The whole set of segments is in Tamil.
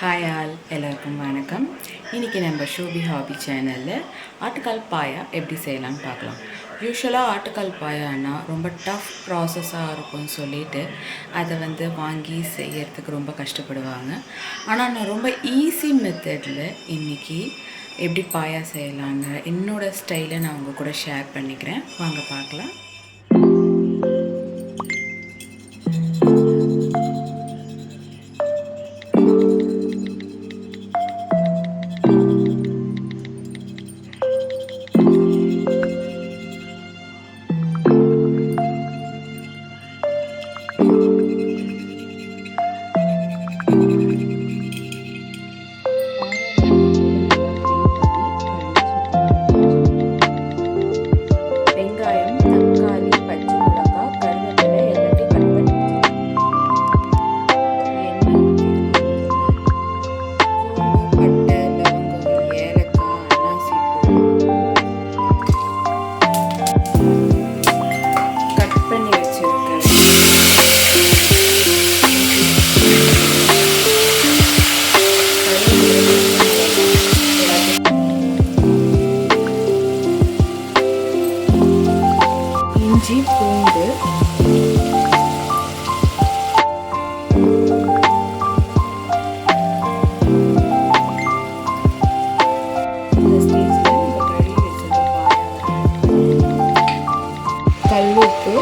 ஹாய் ஆல், எல்லாருக்கும் வணக்கம். இன்றைக்கி நம்ம ஷோபி ஹாபி சேனலில் ஆட்டுக்கால் பாயா எப்படி செய்யலாம்னு பார்க்கலாம். யூஸ்வலாக ஆட்டுக்கால் பாயானா ரொம்ப டஃப் ப்ராசஸாக இருக்கும்னு சொல்லிட்டு அதை வாங்கி செய்யறதுக்கு ரொம்ப கஷ்டப்படுவாங்க. ஆனால் நான் ரொம்ப ஈஸி மெத்தடில் இன்றைக்கி எப்படி பாயா செய்யலாங்க என்னோடய ஸ்டைலை நான் உங்கள் கூட ஷேர் பண்ணிக்கிறேன். வாங்க பார்க்கலாம். இஞ்சி பூண்டு கல்லுப்பு,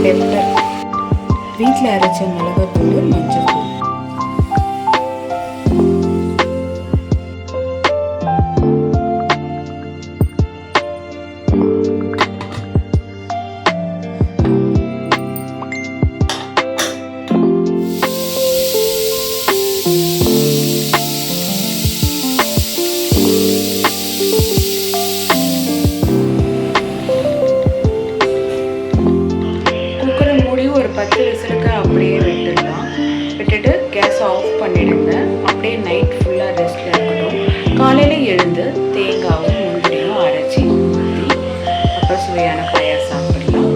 பெப்பர், வீட்டில் அரைச்ச மிளகாத்தூள், மஞ்சள் தூள். ஒரு 10 விசிலுக்கு அப்படியே விட்டுட்டு கேஸ் ஆஃப் பண்ணிடுங்க. அப்படியே நைட் ஃபுல்லாக ரெஸ்ட்டில் இருக்கட்டும். காலையில் எழுந்து தேங்காவும் முந்திரியும் அரைச்சி ஊற்றி அப்புறம் சுவையான பாயா சாப்பிடலாம்.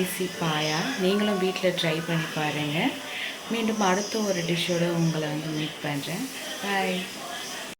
ஈஸி பாயா நீங்களும் வீட்டில் ட்ரை பண்ணி பாருங்கள். மீண்டும் அடுத்த ஒரு டிஷ்ஷோடு உங்களை மீட் பண்ணுறேன். பாய்.